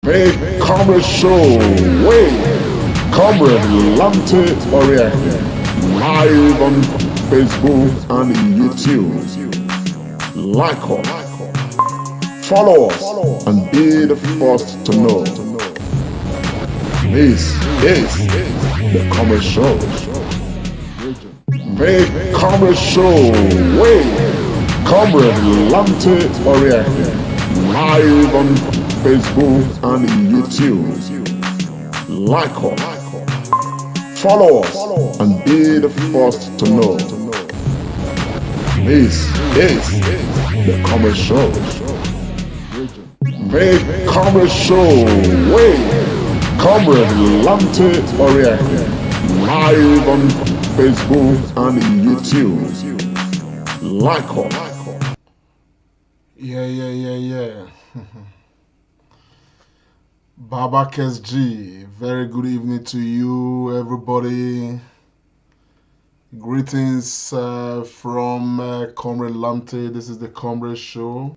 Make Comrade Show with Comrade Lante Oriente live on Facebook and YouTube. Like us, follow us, and be the first to know. This is the Comrade Show. Make Comrade Show with Comrade Lante Oriente live on Facebook and YouTube. Like us, follow us, and be the first to know. This is the Comrade Show. Make Comrade Show with Comrade Lante Oriente live on Facebook and YouTube. Like us. Yeah. Babakes G, very good evening to you, everybody. Greetings from Comrade Lamte. This is the Comrade Show,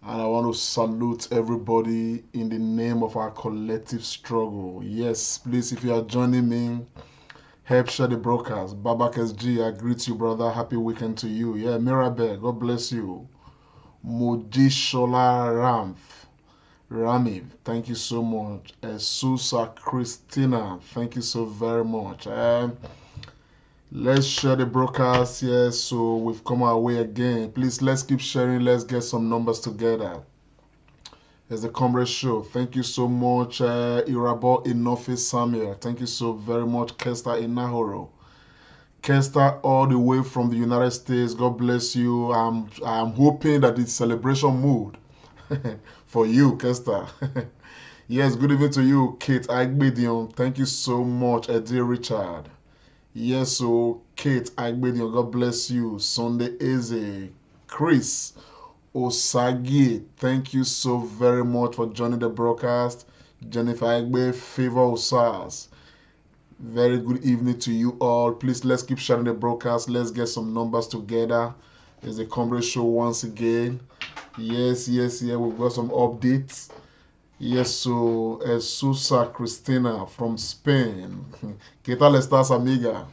and I want to salute everybody in the name of our collective struggle. Yes, please, if you are joining me, help share the broadcast. Babakes G, I greet you, brother. Happy weekend to you. Yeah, Mirabel, God bless you. Mojishola Rami, thank you so much. Susa Christina, thank you so very much. Let's share the broadcast here. So we've come our way again. Please, let's keep sharing. Let's get some numbers together. It's the Comrade Show. Thank you so much, Irabo Inofe Samuel. Thank you so very much, Kesta Inahoro. Kesta, all the way from the United States. God bless you. I'm hoping that it's celebration mood for you, Kesta. Yes, good evening to you, Kate Agbedion. Thank you so much, Eddie Richard. Yes, so Kate Agbedion, God bless you. Sunday Eze, Chris Osagi, thank you so very much for joining the broadcast. Jennifer Agbe, Favor Osas. Very good evening to you all. Please, let's keep sharing the broadcast. Let's get some numbers together. It's a Comrade Show once again. Yes, we've got some updates. Yes, so Susa Cristina from Spain. ¿Qué tal estás, amiga?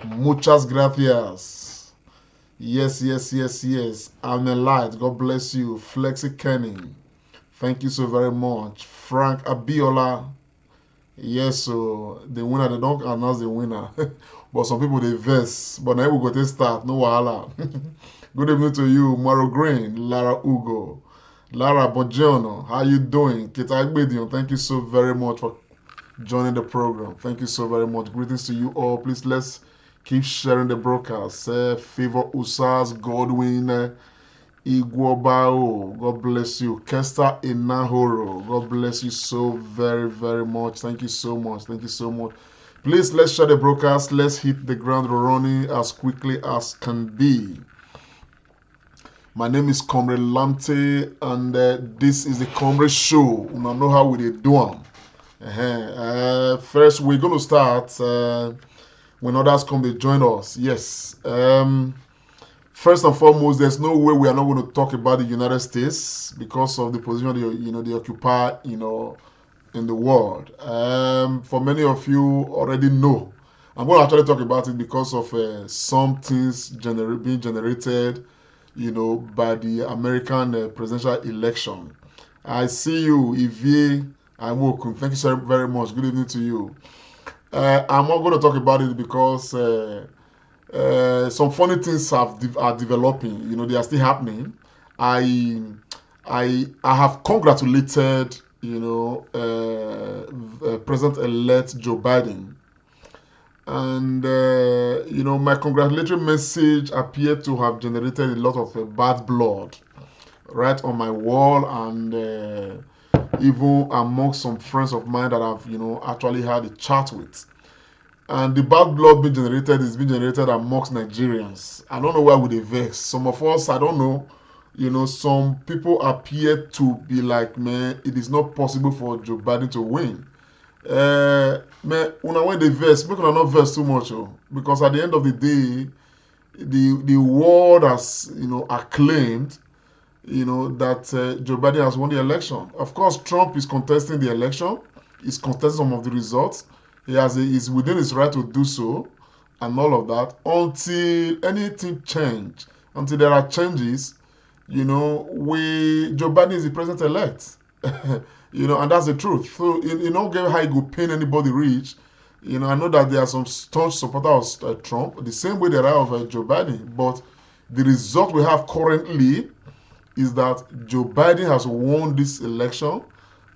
Muchas gracias. Yes. Light, God bless you. Flexi Kenny, thank you so very much. Frank Abiola. Yes, so the winner, they don't announce the winner. But some people, they verse. But now we go to start. No wahala. Good evening to you, Maro Green, Lara Ugo, Lara Bongiorno. How you doing? Kita Agbedion, thank you so very much for joining the program. Thank you so very much. Greetings to you all. Please, let's keep sharing the broadcast. Favor Usas, Godwin, Iguobao, God bless you. Kesta Inahoro, God bless you so very, very much. Thank you so much. Please, let's share the broadcast. Let's hit the ground running as quickly as can be. My name is Comrade Lamte, and this is the Comrade Show. You know how we do them. First, we're going to start when others come to join us. Yes. First and foremost, there's no way we are not going to talk about the United States because of the position they occupy, in the world. For many of you already know, I'm going to actually talk about it because of some things being generated, by the American presidential election. I see you, Ivie Amoku. Thank you so very much. Good evening to you. I'm not going to talk about it because some funny things are developing. They are still happening. I have congratulated, President-elect Joe Biden. And, my congratulatory message appeared to have generated a lot of bad blood right on my wall, and even among some friends of mine that I've, actually had a chat with. And the bad blood being generated is being generated amongst Nigerians. I don't know why would they vex. Some of us, I don't know. Some people appear to be like, man, it is not possible for Joe Biden to win. Man, when they vex, make not vex too much, because at the end of the day, the world has acclaimed that Joe Biden has won the election. Of course, Trump is contesting the election. He's contesting some of the results. He's within his right to do so, and all of that. Until anything change, until there are changes, Joe Biden is the president-elect. And that's the truth. So, you don't get how you go pain anybody rich. I know that there are some staunch supporters of Trump, the same way there are of Joe Biden. But the result we have currently is that Joe Biden has won this election,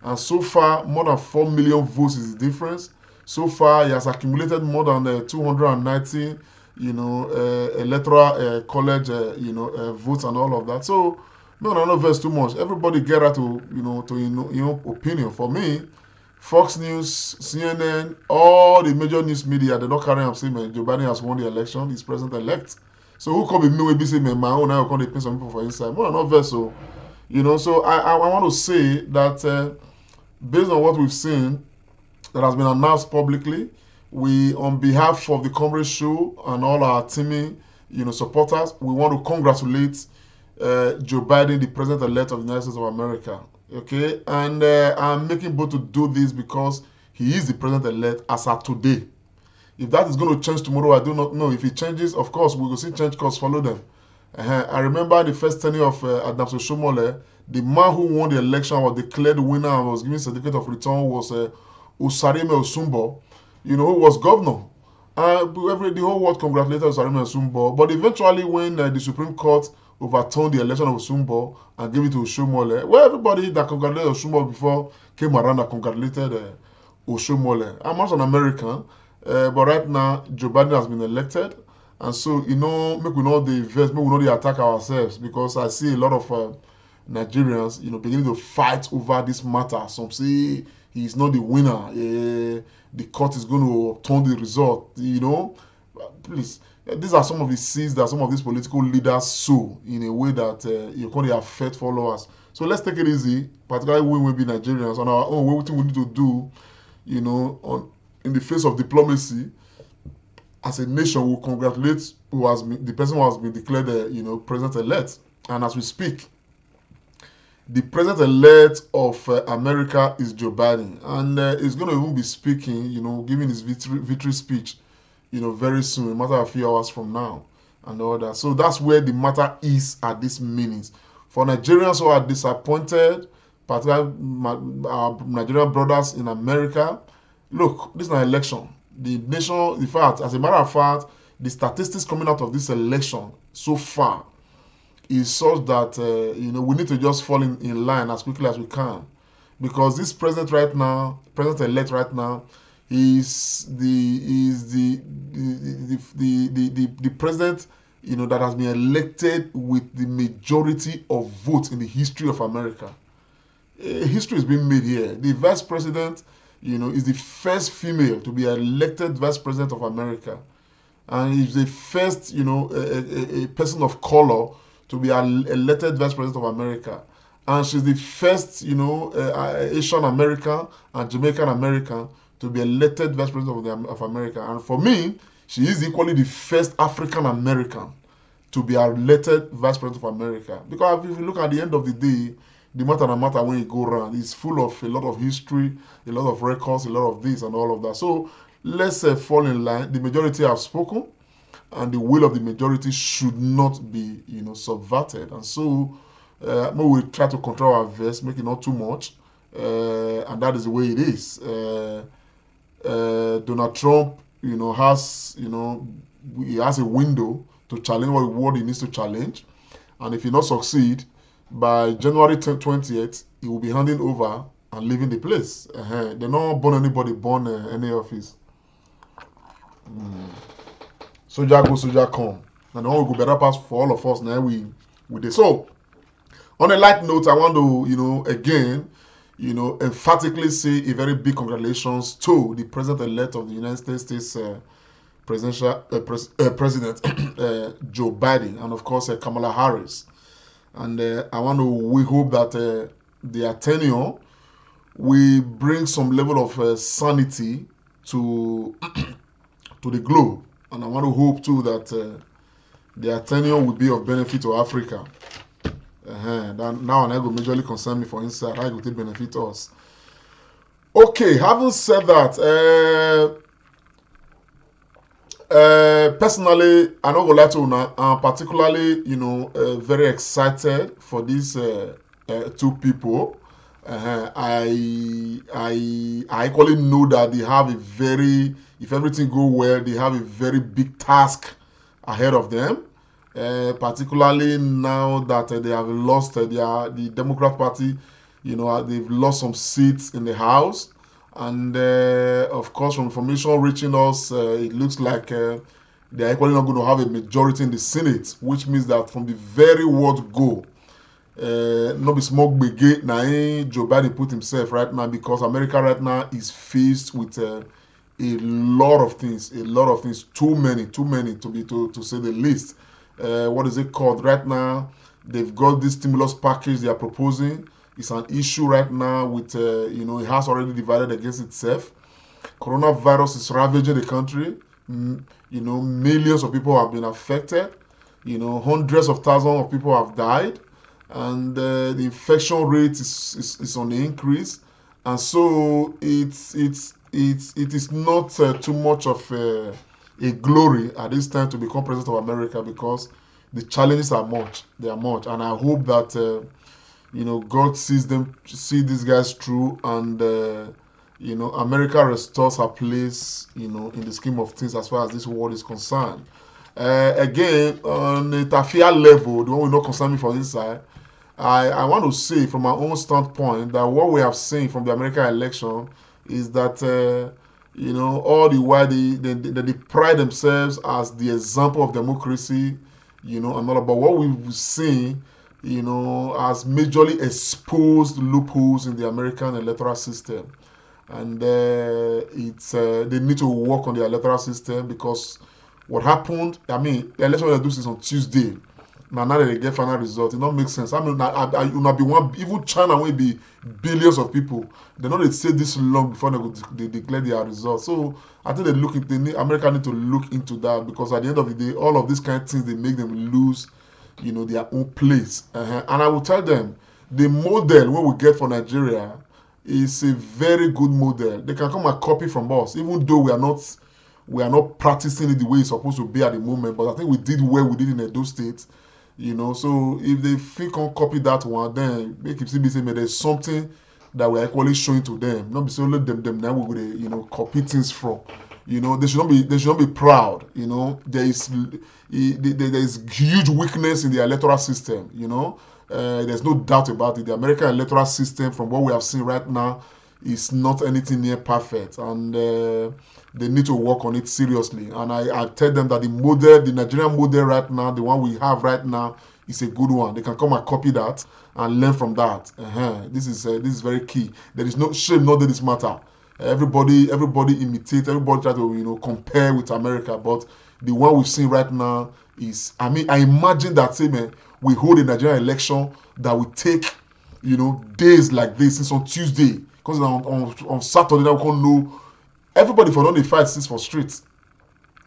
and so far more than 4 million votes is the difference. So far he has accumulated more than 290 electoral college votes and all of that. So no, not verse too much. Everybody get out to opinion. For me, Fox News, CNN, all the major news media, they don't carry on saying Joe Biden has won the election, he's president-elect. So who come with me will be saying my own, I will come to pay some people for inside. Well, not verse so. So I want to say that based on what we've seen that has been announced publicly, we, on behalf of the Comrade Show and all our teaming, supporters, we want to congratulate Joe Biden, the president-elect of the United States of America. Okay, and I'm making bold to do this because he is the president-elect as of today. If that is going to change tomorrow, I do not know. If it changes, of course, we will see change cause follow them. I remember the first tenure of Adams Oshomole, the man who won the election was declared winner and was given certificate of return was Usarime Osumbo, who was governor. The whole world congratulated Usarime Osumbo, but eventually when the Supreme Court overturned the election of Osumbo and gave it to Oshomole, well, everybody that congratulated Osumbo before came around and congratulated Oshomole. I'm not an American, but right now Joe Biden has been elected, and so make we know the invest, make we know the attack ourselves, because I see a lot of Nigerians, beginning to fight over this matter. Some say he's not the winner. The court is going to turn the result. Please. These are some of the seeds that some of these political leaders sow in a way that you can affect followers. So let's take it easy, particularly when we be Nigerians on our own. What we need to do, in the face of diplomacy, as a nation, we congratulate the person who has been declared, president-elect. And as we speak, the president-elect of America is Joe Biden, and he's going to even be speaking, giving his victory speech, very soon, a matter of a few hours from now, and all that. So that's where the matter is at this minute. For Nigerians who are disappointed, particularly our Nigerian brothers in America, look, this is an election. The nation, in fact, as a matter of fact, the statistics coming out of this election so far is such that we need to just fall in line as quickly as we can, because this president-elect right now, is the president that has been elected with the majority of votes in the history of America. History is being made here. The vice president is the first female to be elected vice president of America, and is the first a person of color to be elected vice president of America, and she's the first Asian American and Jamaican American to be elected vice president of America. And for me, she is equally the first African American to be elected vice president of America. Because if you look at the end of the day, the matter when you go around is full of a lot of history, a lot of records, a lot of this and all of that. So let's fall in line. The majority have spoken, and the will of the majority should not be subverted. And so we will try to control our verse, make it not too much, and that is the way it is. Donald Trump, has he has a window to challenge what he needs to challenge, and if he not succeed by January 20th, he will be handing over and leaving the place. They not burn anybody burn any office. Soldier go, soldier come, and the one will go better pass for all of us. Now we did. So on a light note, I want to again emphatically say a very big congratulations to the president-elect of the United States President Joe Biden, and of course Kamala Harris. And we hope that their tenure will bring some level of sanity to the globe. And I want to hope too that their tenure will be of benefit to Africa. Then now and I go majorly concern me for inside. I go take benefit us. Okay, having said that, personally, I don't go lie to una. I'm particularly, very excited for these two people. I equally know that they have a very, if everything go well, they have a very big task ahead of them. Particularly now that they have lost the Democrat Party, they've lost some seats in the House, and of course, from information reaching us, it looks like they're equally not going to have a majority in the Senate, which means that from the very word go, no be small gbege na Joe Biden put himself right now, because America right now is faced with a lot of things, too many to say the least. What is it called right now? They've got this stimulus package they are proposing. It's an issue right now with, it has already divided against itself. Coronavirus is ravaging the country. Millions of people have been affected. Hundreds of thousands of people have died. And the infection rate is on the increase. And so it is not too much of a glory at this time to become president of America, because the challenges are much. They are much, and I hope that God see these guys through, and America restores her place in the scheme of things as far as this world is concerned. Again, on the Tafia level, the one will not concern me for inside. I want to say from my own standpoint that what we have seen from the American election is that all the while they pride themselves as the example of democracy, and all about what we've seen, has majorly exposed loopholes in the American electoral system, and they need to work on the electoral system, because what happened, the election they do is on Tuesday. Now that they get final result, it don't make sense. I be one, even China will be billions of people. They know they stay this long before they declare their results. So I think America need to look into that, because at the end of the day, all of these kind of things, they make them lose, their own place. And I will tell them, the model what we get for Nigeria is a very good model. They can come and copy from us, even though we are not practicing it the way it's supposed to be at the moment. But I think we did well. We did in Edo State. So if they think on copy that one, then make it be saying there's something that we're equally showing to them. Not be so let them now we would copy things from. They should not be proud. There is huge weakness in the electoral system. There's no doubt about it. The American electoral system, from what we have seen right now, is not anything near perfect, and they need to work on it seriously. And I tell them that the Nigerian model right now, the one we have right now, is a good one. They can come and copy that and learn from that. This is very key. There is no shame, not that this matter. Everybody imitate. Everybody try to compare with America, but the one we've seen right now is. I imagine that we hold a Nigerian election that will take days like this, since on Tuesday, because on Saturday now we can't know. Everybody for the fight since for streets.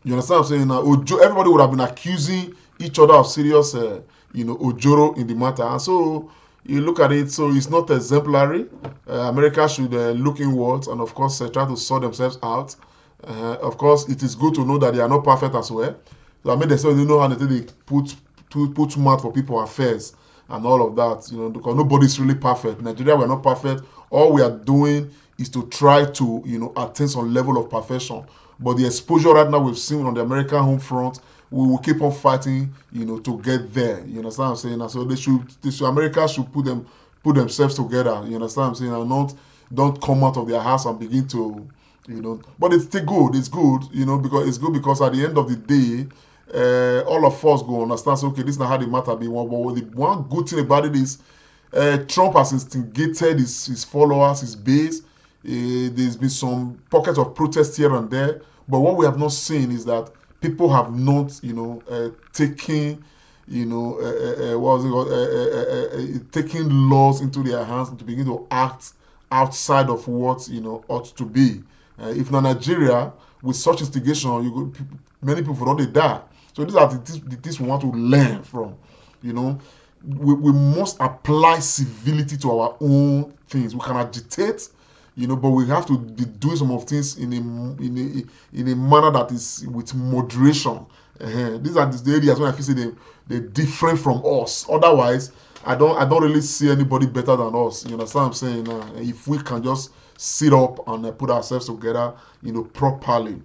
You understand what I'm saying? Now, everybody would have been accusing each other of serious, ojoro in the matter. And so you look at it, so it's not exemplary. America should look inwards and, of course, try to sort themselves out. Of course, it is good to know that they are not perfect as well. So they say they know how they put smart for people affairs and all of that, because nobody's really perfect. Nigeria, we're not perfect. All we are doing is to try to, attain some level of perfection. But the exposure right now we've seen on the American home front, we will keep on fighting, to get there. You understand what I'm saying? And so America should put themselves together. You understand what I'm saying? And don't come out of their house and begin to, But it's still good. It's good, because it's good because at the end of the day, all of us go understand. So, okay, this is not how the matter be. But the one good thing about it is, Trump has instigated his followers, his base. There's been some pockets of protest here and there, but what we have not seen is that people have not, taking, taking laws into their hands to begin to act outside of what ought to be. If not Nigeria, with such instigation, many people don't die. So these are the things we want to learn from. we must apply civility to our own things. We can agitate, but we have to be doing some of things in a manner that is with moderation. These are the areas when I feel say they're different from us. Otherwise, I don't really see anybody better than us. You understand what I'm saying? If we can just sit up and put ourselves together, properly.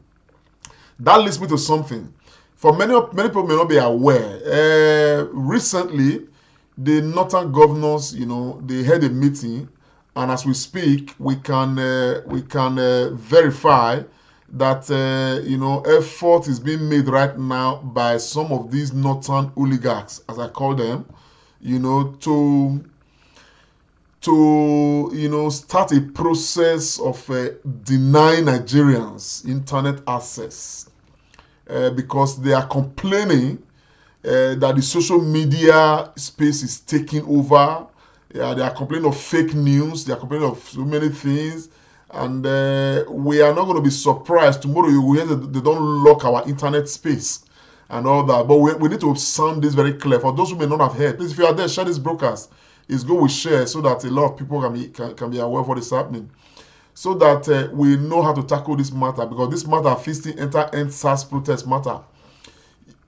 That leads me to something. For many people may not be aware. Recently, the northern governors, they had a meeting, and as we speak, we can verify that effort is being made right now by some of these northern oligarchs, as I call them, to start a process of denying Nigerians internet access because they are complaining that the social media space is taking over. They are complaining of fake news. They are complaining of so many things. And we are not going to be surprised. Tomorrow you will hear that they don't lock our internet space and all that. But we need to sound this very clear. For those who may not have heard, please, if you are there, share this broadcast. It's good we share so that a lot of people can be aware of what is happening. So that we know how to tackle this matter. Because this matter fits the end SARS protest matter.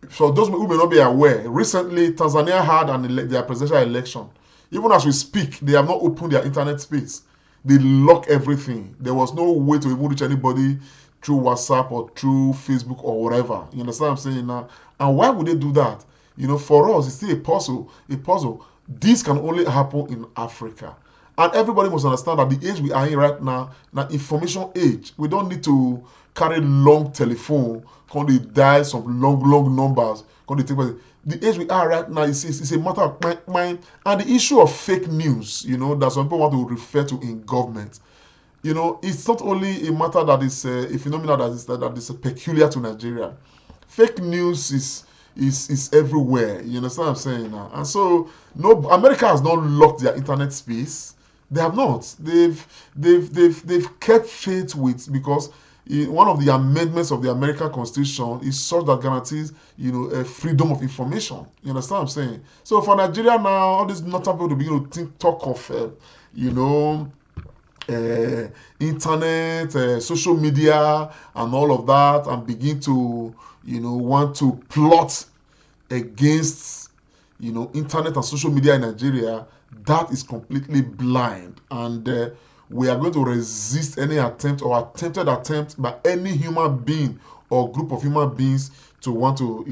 For those who may not be aware, recently Tanzania had their presidential election. Even as we speak, they have not opened their internet space. They lock everything. There was no way to even reach anybody through WhatsApp or through Facebook or whatever. You understand what I'm saying now? And why would they do that? For us, it's still a puzzle. This can only happen in Africa. And everybody must understand that the age we are in right now, information age. We don't need to carry long telephone, can they dial some long numbers, can they take the age we are right now is a matter of mind. And the issue of fake news, that some people want to refer to in government, it's not only a matter that is a phenomenon that is peculiar to Nigeria. Fake news is everywhere. You understand what I'm saying now? And so America has not locked their internet space. They have not. They've kept faith with, because one of the amendments of the American Constitution is such that guarantees, freedom of information. You understand what I'm saying? So for Nigeria now, all these northern people to begin to talk of, internet, social media, and all of that, and begin to, want to plot against, internet and social media in Nigeria, that is completely blind. And we are going to resist any attempt or attempted attempt by any human being or group of human beings to want to,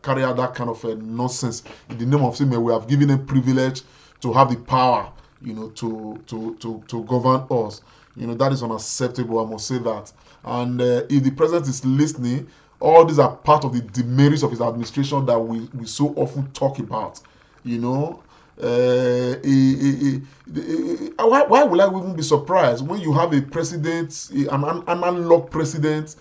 carry out that kind of nonsense in the name of saying we have given them privilege to have the power, to govern us. That is unacceptable. I must say that. And if the president is listening, all these are part of the demerits of his administration that we so often talk about. Why will I even be surprised when you have a president, an analog president,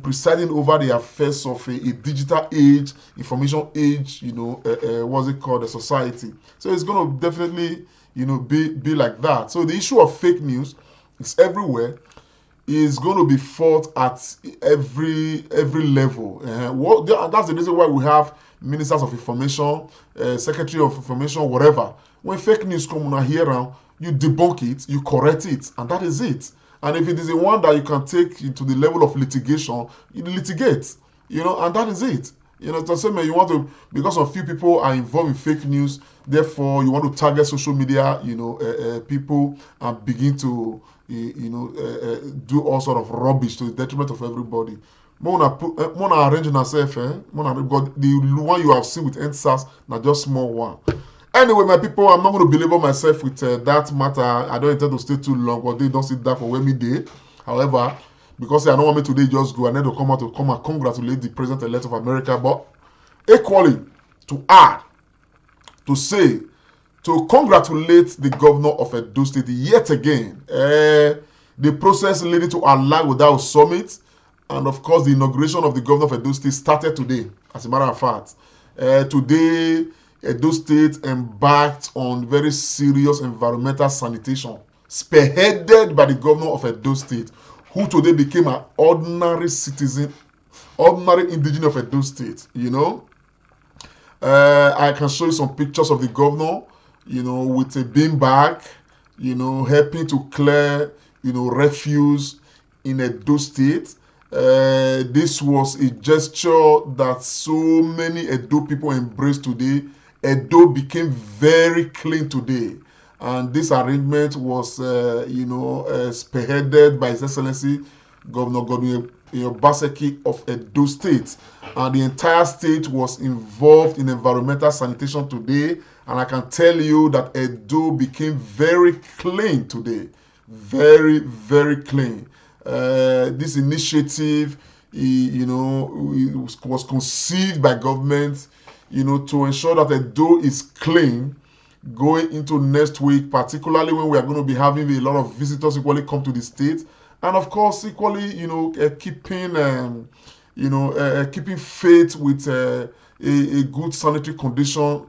presiding over the affairs of a digital age, information age, what's it called, a society. So it's going to definitely, be like that. So the issue of fake news is everywhere. Is going to be fought at every level. That's the reason why we have ministers of information, secretary of information, whatever. When fake news come on here around, you debunk it, you correct it, and that is it. And if it is a one that you can take into the level of litigation, you litigate, and that is it. To say, you want to, because a few people are involved in fake news, therefore you want to target social media, people, and begin to, do all sort of rubbish to the detriment of everybody. Mona arranging herself, because the one you have seen with NSAS, not just small one. Anyway, my people, I'm not going to belabor myself with that matter. I don't intend to stay too long, but they don't sit down for where me day. However, because I don't want me today just go, I need to come out to come and congratulate the president-elect of America, but equally to add, to say, to congratulate the governor of Edo State yet again. The process leading to Allied Without Summit, and of course the inauguration of the governor of Edo State started today, as a matter of fact. Today, Edo State embarked on very serious environmental sanitation, spearheaded by the governor of Edo State, who today became an ordinary citizen, ordinary indigenous of Edo State, I can show you some pictures of the governor, with a bean bag, helping to clear, refuse in Edo State. This was a gesture that so many Edo people embrace today. Edo became very clean today. And this arrangement was, spearheaded by His Excellency Governor Godwin OBASSEKI of Edo State. And the entire state was involved in environmental sanitation today. And I can tell you that Edo became very clean today. Very, very clean. This initiative, was conceived by government, to ensure that Edo is clean going into next week, particularly when we are going to be having a lot of visitors equally come to the state, and of course equally, keeping faith with a good sanitary condition,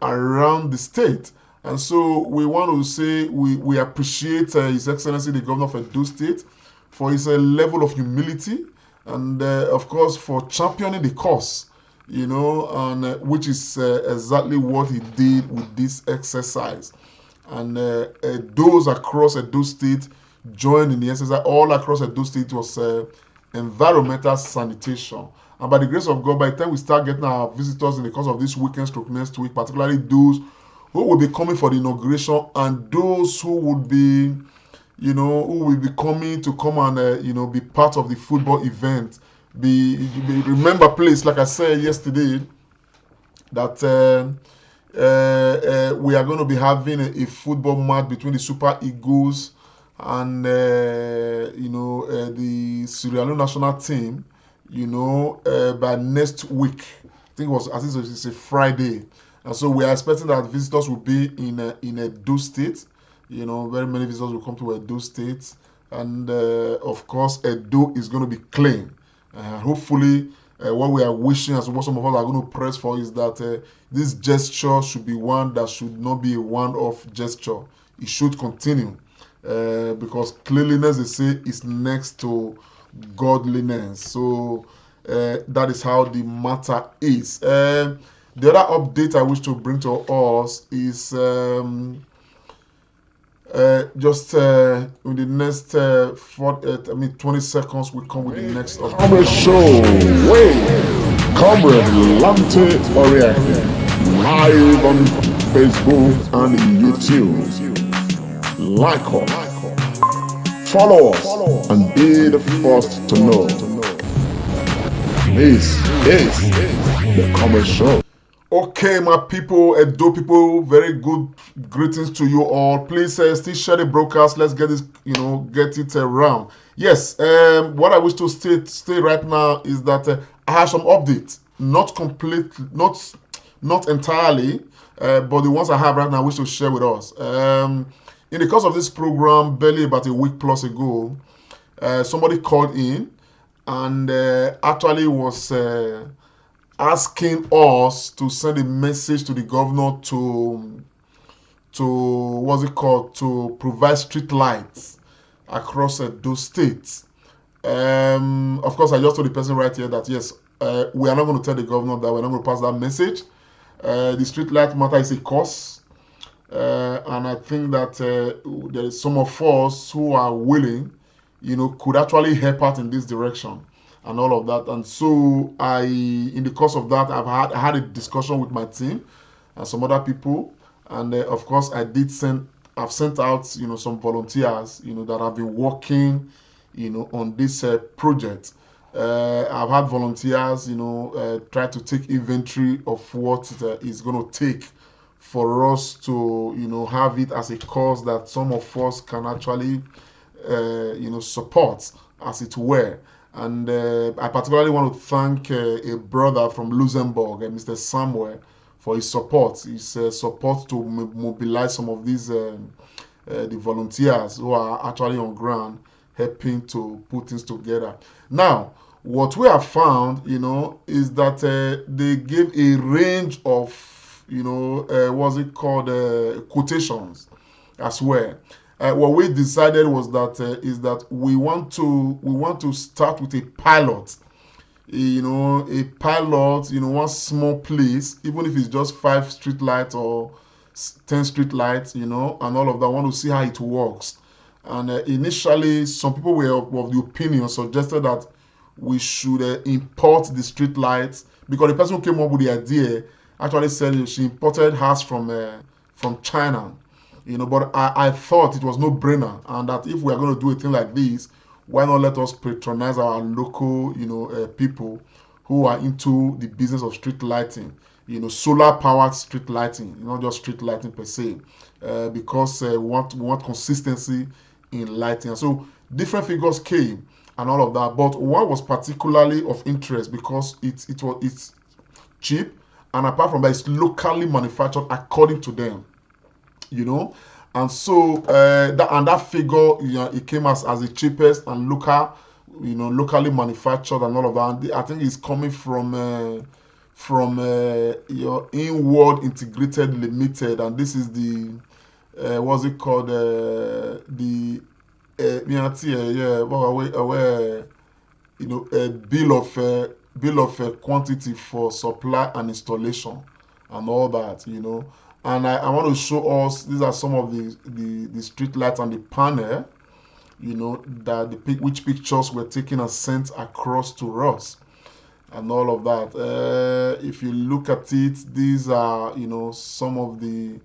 around the state. And so we want to say we appreciate His Excellency the Governor of Edo State for his level of humility, and of course for championing the cause, and which is exactly what he did with this exercise. And those across Edo State joined in the exercise. All across Edo State was environmental sanitation. And by the grace of God, by the time we start getting our visitors in the course of this weekend stroke next week, particularly those who will be coming for the inauguration and those who would be, who will be coming to come and, be part of the football event. Remember, please, like I said yesterday, that we are going to be having a football match between the Super Eagles and, the Sierra Leone national team, by next week. I think it's a Friday. And so we are expecting that visitors will be in Edo State. Very many visitors will come to Edo State. And, of course, Edo is going to be clean. Hopefully, what we are wishing, as what some of us are going to press for, is that this gesture should be one that should not be a one-off gesture. It should continue. Because cleanliness, they say, is next to godliness. So that is how the matter is. The other update I wish to bring to us is just in the next 20 seconds, we come with the next update. Camera show, wait, Comrade Lante Oriake, live on Facebook and YouTube. Like us, follow us, and be the first to know. This is the Comrade Show. Okay, my people, Edo people, very good greetings to you all. Please still share the broadcast. Let's get this, get it around. Yes, what I wish to state right now is that I have some updates, not complete, not entirely, but the ones I have right now I wish to share with us. In the course of this program, barely about a week plus ago, somebody called in and actually was asking us to send a message to the governor to provide street lights across those states. Of course, I just told the person right here that yes, we are not going to tell the governor that we're not going to pass that message. The street light matter is a cause, and I think that there is some of us who are willing, could actually help out in this direction and all of that. And so in the course of that, I had a discussion with my team and some other people, and of course I've sent out some volunteers that have been working on this project. I've had volunteers try to take inventory of what it is going to take for us to have it as a cause that some of us can actually support, as it were. And I particularly want to thank a brother from Luxembourg, Mr. Samuel, for his support. His support to mobilize some of these the volunteers who are actually on ground, helping to put things together. Now, what we have found, is that they gave a range of, quotations as well. What we decided was that we want to start with a pilot, a pilot, one small place, even if it's just 5 street lights or 10 street lights, and all of that. I want to see how it works. And initially, some people were of the opinion, suggested that we should import the street lights, because the person who came up with the idea actually said she imported hers from China. But I thought it was no brainer, and that if we are going to do a thing like this, why not let us patronize our local, people who are into the business of street lighting, solar powered street lighting, not just street lighting per se, because we want consistency in lighting. And so different figures came and all of that. But one was particularly of interest because it's cheap, and apart from that, it's locally manufactured according to them. you know. And so that figure, it came as the cheapest and locally manufactured and all of that. And I think it's coming from your Inward Integrated Limited, and this is the what's it called, the a bill of quantity for supply and installation and all that. And I want to show us, these are some of the street lights and the panel, that which pictures were taken and sent across to us and all of that. If you look at it, these are some of the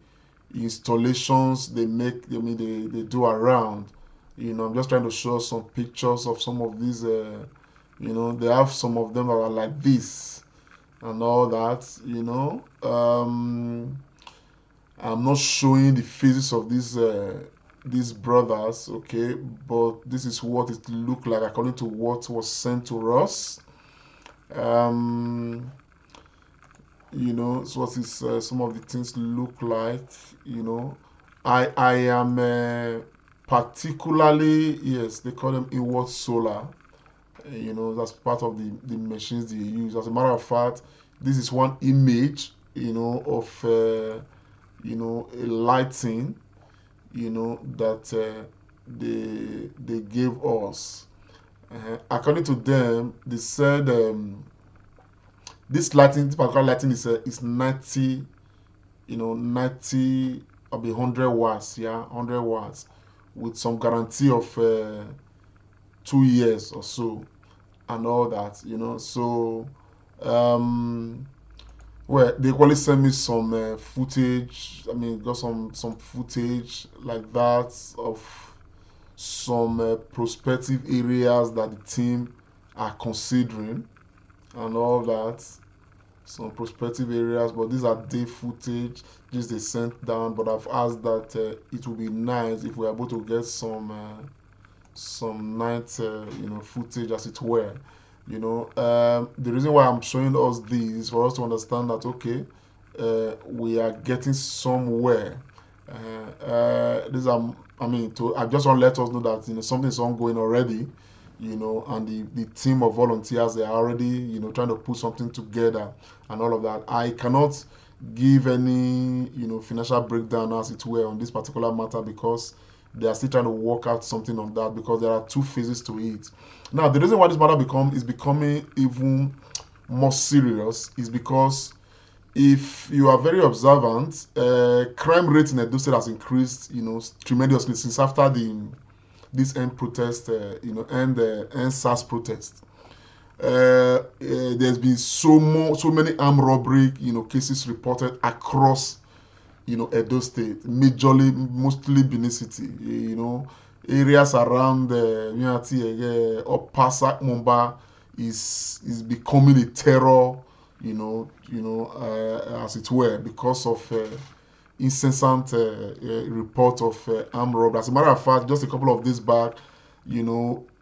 installations they make. I mean, they do around. I'm just trying to show some pictures of some of these. They have some of them that are like this and all that. I'm not showing the faces of these brothers, okay, but this is what it looked like according to what was sent to us. So what is some of the things look like. I am particularly, yes, they call them inward solar. That's part of the machines they use. As a matter of fact, this is one image, of a lighting, that they gave us. According to them, they said this particular lighting is 90, 90 or 100 watts, 100 watts, with some guarantee of 2 years or so, and all that. So well, they equally sent me some footage. I mean, got some footage like that of some prospective areas that the team are considering and all that. Some prospective areas, but these are day footage. This they sent down, but I've asked that it would be nice if we're able to get some night footage, as it were. The reason why I'm showing us this is for us to understand that, okay, we are getting somewhere. These are, I just want to let us know that something is ongoing already, and the team of volunteers, they are already trying to put something together and all of that. I cannot give any financial breakdown, as it were, on this particular matter, because they are still trying to work out something on that, because there are two phases to it. Now, the reason why this matter is becoming even more serious is because, if you are very observant, crime rate in Edo State has increased, tremendously since after this end protest, end SARS protest. There's been so many armed robbery, cases reported across, Edo State, mostly Benin City, areas around Opasak Mumba is becoming a terror, as it were, because of incessant report of armed robbery. As a matter of fact, just a couple of days back,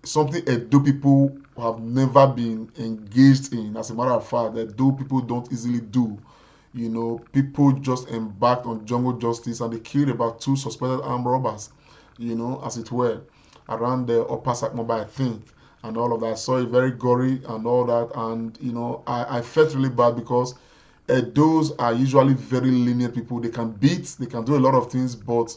something Edo people have never been engaged in. As a matter of fact, Edo people don't easily do. People just embarked on jungle justice, and they killed about 2 suspected armed robbers, as it were, around the Opasak Mumba, I think, and all of that. So it's very gory and all that, and I felt really bad, because those are usually very lenient people. They can beat, they can do a lot of things, but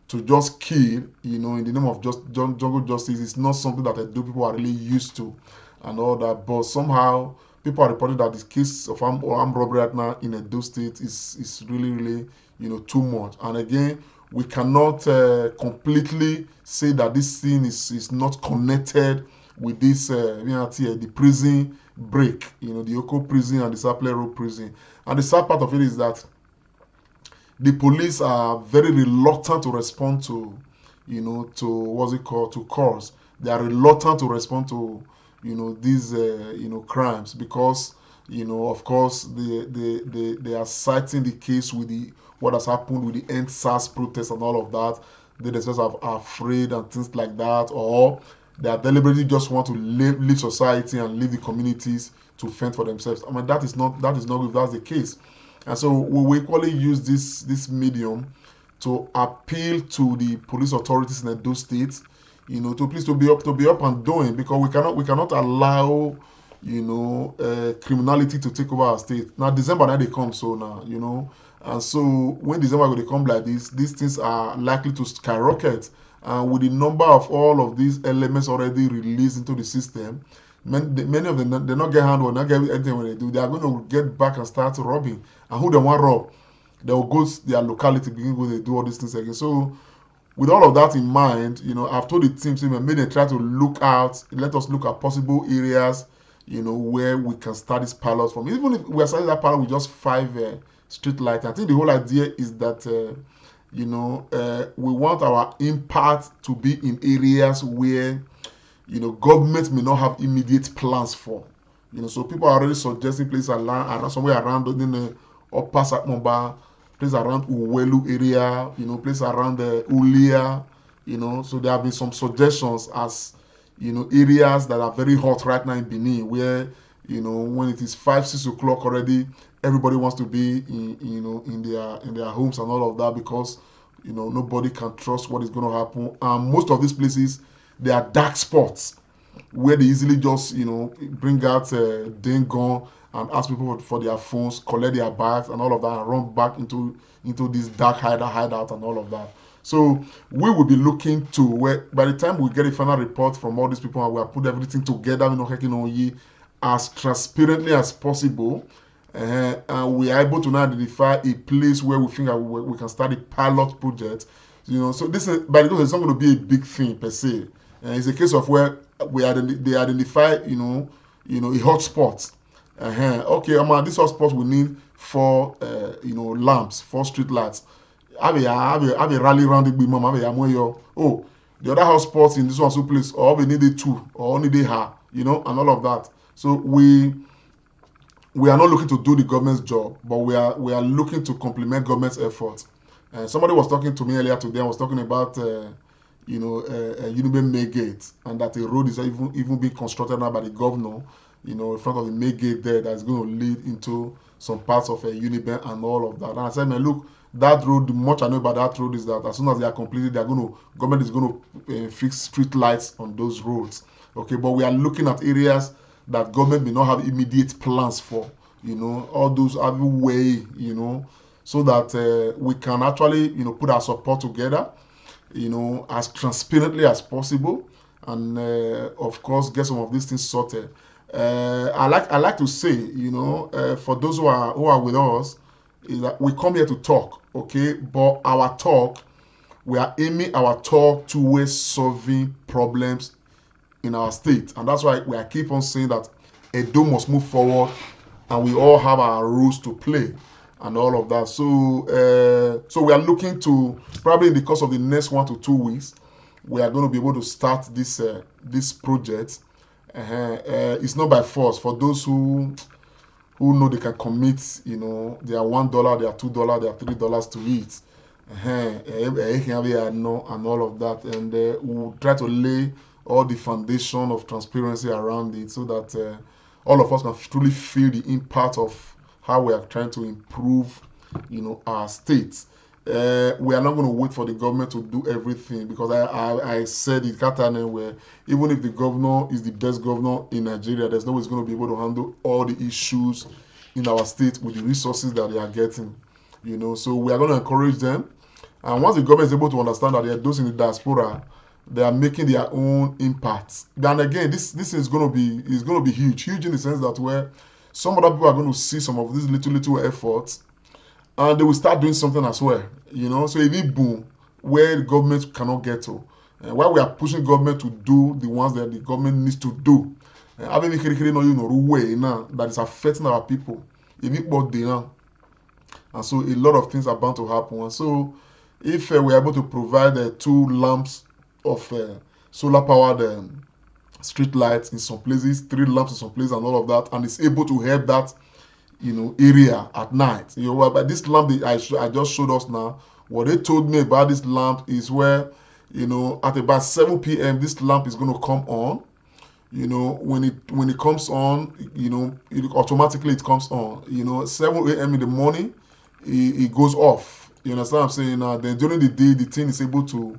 to just kill, in the name of just jungle justice, is not something that Edo people are really used to. and all that. But somehow people are reporting that this case of armed robbery right now in Edo State is really, really, too much. And again, we cannot completely say that this thing is not connected with this, the prison break, the Oko prison and the Sapele Road prison. And the sad part of it is that the police are very reluctant to respond to, to what's it called, to calls. They are reluctant to respond to, these, crimes because, of course, they are citing the case with what has happened with the End SARS protests and all of that. They themselves are afraid and things like that, or they are deliberately just want to leave society and leave the communities to fend for themselves. I mean, that is not good if that's the case. And so we will equally use this medium to appeal to the police authorities in Edo State, to please to be up and doing, because we cannot allow criminality to take over our state. Now December now they come, so now and so when December they come like this, these things are likely to skyrocket. And with the number of all of these elements already released into the system, many of them, they not get handled, not get anything when they do. They are going to get back and start robbing. And who they want rob, they will go to their locality, begin where they do all these things again. So with all of that in mind, I've told the team, maybe they try to look out, let us look at possible areas, where we can start this pilot from. Even if we are starting that pilot with just 5 street lights, I think the whole idea is that we want our impact to be in areas where government may not have immediate plans for. So people are already suggesting places around somewhere around in the Upper Sakmomba, place around Uwelu area, place around the Ulia, so there have been some suggestions as areas that are very hot right now in Benin, where when it is 5-6 o'clock already, everybody wants to be in their homes and all of that, because nobody can trust what is going to happen. And most of these places, they are dark spots where they easily just bring out ding gun and ask people for their phones, collect their bags and all of that, and run back into this dark hideout and all of that. So we will be looking to where, by the time we get a final report from all these people and we have put everything together, as transparently as possible, and we are able to now identify a place where we think that we can start a pilot project. So this is, by the way, it's not going to be a big thing per se. It's a case of where they identify, a hot spot. Okay, this hot spot we need 4, lamps, 4 street lights. Have a rally around the big mom. Oh, the other hot spots in this one so place, or we need it 2, or only they have, and all of that. So we are not looking to do the government's job, but we are looking to complement government's efforts. Somebody was talking to me earlier today. I was talking about Unibe May Gate, and that a road is even being constructed now by the governor, in front of the May Gate there, that is going to lead into some parts of Unibe and all of that. And I said, man, look, that road, the much I know about that road is that as soon as they are completed, government is going to fix street lights on those roads. Okay, but we are looking at areas that government may not have immediate plans for, all those other way, so that we can actually, put our support together, as transparently as possible, and of course get some of these things sorted. I like to say, for those who are with us, is that we come here to talk, okay? But our talk, we are aiming our talk towards solving problems in our state, and that's why we keep on saying that Edo must move forward, and we all have our roles to play and all of that. So we are looking to, probably in the course of the next 1 to 2 weeks, we are going to be able to start this project. It's not by force. For those who know they can commit, their $1, their $2, their $3 to it, and all of that, and we'll try to lay all the foundation of transparency around it, so that all of us can truly feel the impact of how we are trying to improve, our states. We are not going to wait for the government to do everything, because I said it where even if the governor is the best governor in Nigeria, there's no way he's going to be able to handle all the issues in our state with the resources that they are getting. So we are going to encourage them, and once the government is able to understand that there are those in the diaspora they are making their own impact. Then again, this is going to be huge in the sense that where some other people are going to see some of these little efforts, and they will start doing something as well. So if it boom where the government cannot get to, while we are pushing government to do the ones that the government needs to do, having way now that is affecting our people. If it bought now, and so a lot of things are bound to happen. And so if we are able to provide 2 lamps of solar powered street lights in some places, 3 lamps in some places, and all of that, and it's able to help that area at night. But this lamp I just showed us now, what they told me about this lamp is where at about 7 p.m. this lamp is going to come on. When it comes on, it automatically it comes on. 7 a.m. in the morning, it goes off. You understand what I'm saying? Then during the day, the thing is able to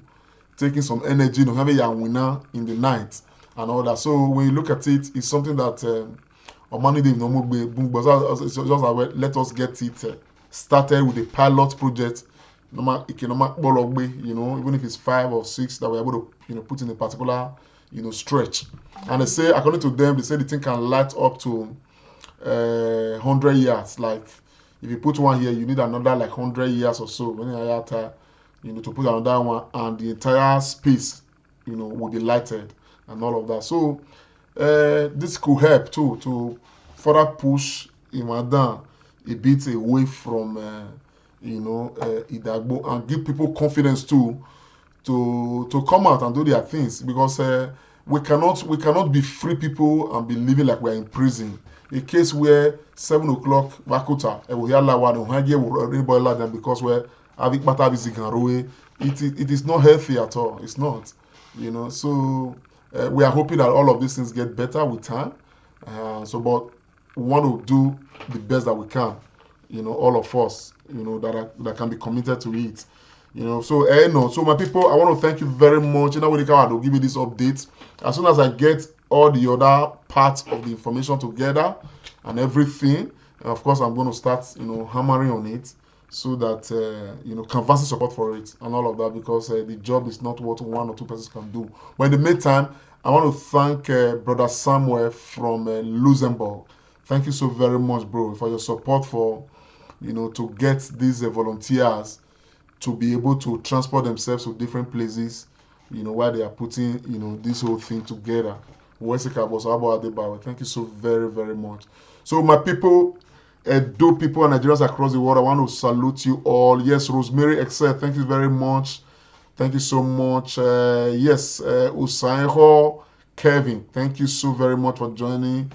take in some energy, have a winner in the night and all that. So when you look at it, it's something that let us get it started with a pilot project. Even if it's 5 or 6 that we're able to put in a particular stretch. And they say, according to them, they say the thing can light up to 100 yards. Like if you put one here, you need another like 100 yards or so. When to put another one, and the entire space will be lighted and all of that. So this could help too to further push Ibadan a bit away from Idagbo, and give people confidence too to come out and do their things, because we cannot be free people and be living like we're in prison. A case where 7 o'clock Bakuta because we're having it is not healthy at all. It's not. So we are hoping that all of these things get better with time. But we want to do the best that we can. All of us, that can be committed to it. So my people, I want to thank you very much. I'll give you this update as soon as I get all the other parts of the information together and everything. And of course, I'm going to start, hammering on it so that canvassing support for it and all of that, because the job is not what 1 or 2 persons can do. But in the meantime, I want to thank Brother Samuel from Luxembourg. Thank you so very much, bro, for your support for to get these volunteers to be able to transport themselves to different places, while they are putting, this whole thing together. Thank you so very, very much. So my people, Edo people and Nigerians across the world, I want to salute you all. Yes, Rosemary Excel, thank you very much. Thank you so much. Usainho Kevin, thank you so very much for joining.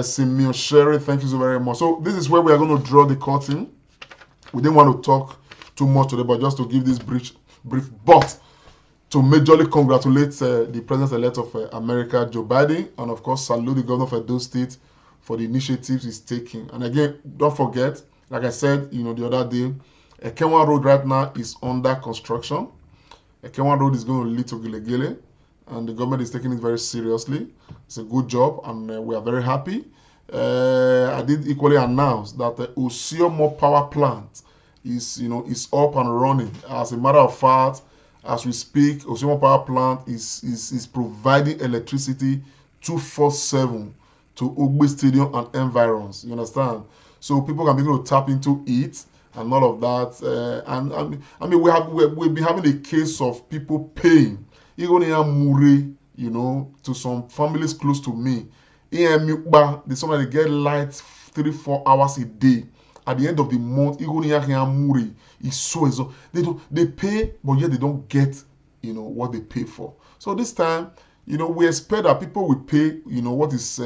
Simeon Sherry, thank you so very much. So this is where we are going to draw the curtain. We didn't want to talk too much today, but just to give this brief, but to majorly congratulate the President-elect of America, Joe Biden, and of course salute the governor of Edo State for the initiatives he's taking. And again, don't forget, like I said, the other day, Ekenwa Road right now is under construction. Ekenwa Road is going to lead to Gilegele, and the government is taking it very seriously. It's a good job, and we are very happy. I did equally announce that the Osiomo power plant is up and running. As a matter of fact, as we speak, Osiomo power plant is providing electricity 24/7 to Ogbe Stadium and environs. You understand? So people can be able to tap into it and all of that. We've been having a case of people paying, even in Muri, to some families close to me. They somebody get lights 3-4 hours a day. At the end of the month, even in Muri, is so they pay, but yet they don't get what they pay for. So this time, we expect that people will pay what is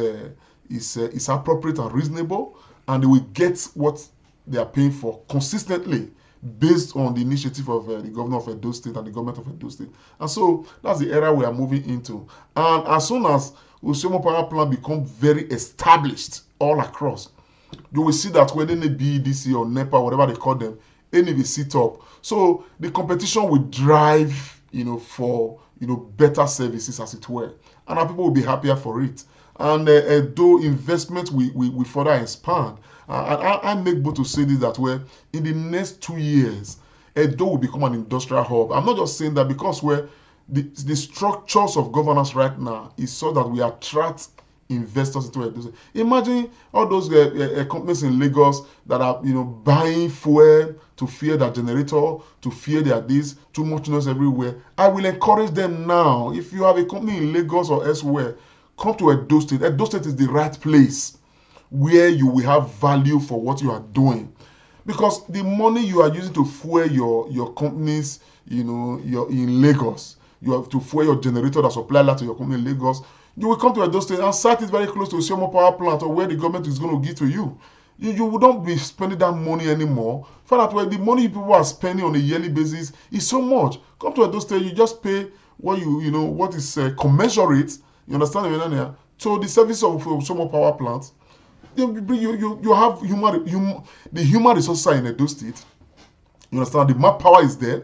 appropriate and reasonable, and they will get what they are paying for consistently based on the initiative of the governor of Edo State and the government of Edo State. And so that's the era we are moving into. And as soon as Osiomo power plant become very established all across, you will see that whether they be BDC or NEPA, whatever they call them, any will sit up. So the competition will drive, for better services, as it were, and our people will be happier for it. And though investment we further expand, I make bold to say this, that way in the next 2 years, Edo will become an industrial hub. I'm not just saying that because the structures of governance right now is so that we attract investors into it. Imagine all those companies in Lagos that are buying fuel to fuel their generator, to fuel their this, too much noise everywhere. I will encourage them now. If you have a company in Lagos or elsewhere, come to Edo State. Edo State is the right place where you will have value for what you are doing, because the money you are using to fuel your companies, you're in Lagos, you have to fuel your generator that supply that to your company in Lagos. You will come to Edo State and site is very close to a Siomo power plant or where the government is going to give to you. You will not be spending that money anymore. Find out where the money people are spending on a yearly basis is so much. Come to Edo State, you just pay what what is commensurate. You understand me? So the service of Siomo power plants, you have the human resources are in Edo State. You understand? The map power is there.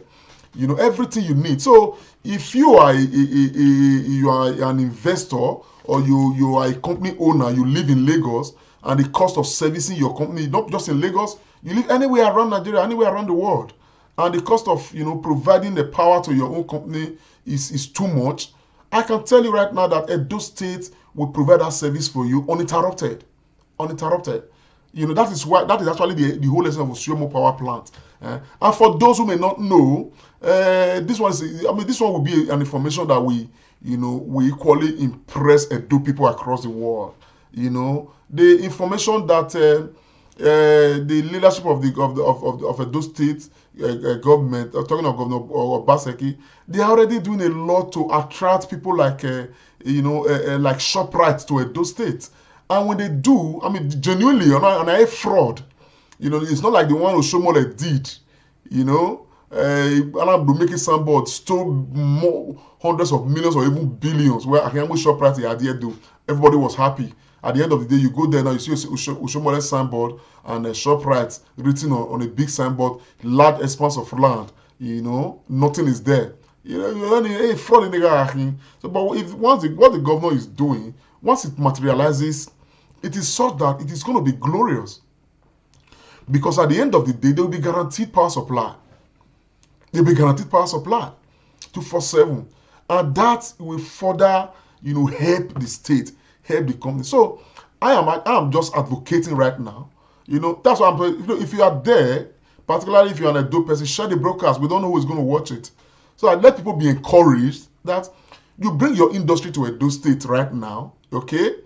Everything you need. So if you are you are an investor, or you are a company owner, you live in Lagos, and the cost of servicing your company, not just in Lagos, you live anywhere around Nigeria, anywhere around the world, and the cost of providing the power to your own company is too much. I can tell you right now that Edo State will provide that service for you uninterrupted. That is actually the whole lesson of Siomo power plant. And for those who may not know, this one will be an information that we equally impress Edo people across the world. The information that the leadership of Edo State government, talking of Governor OBASSEKI, they are already doing a lot to attract people like like ShopRite to Edo State. And when they do, genuinely, and I fraud, it's not like the one Oshomole did, and I'm making soundboard, stole more hundreds of millions or even billions, where I can ShopRite at the end, everybody was happy. At the end of the day, you go there now, you see Oshomole signboard and ShopRite written on a big signboard, large expanse of land, nothing is there. Fraud in the guy. So, but what the governor is doing, once it materializes, it is such that it is going to be glorious. Because at the end of the day, there will be guaranteed power supply. There will be guaranteed power supply 24/7. And that will further, help the state, help the company. So I am just advocating right now. That's why if you are there, particularly if you're an Edo person, share the broadcast. We don't know who is going to watch it. So I let people be encouraged that you bring your industry to Edo State right now, okay?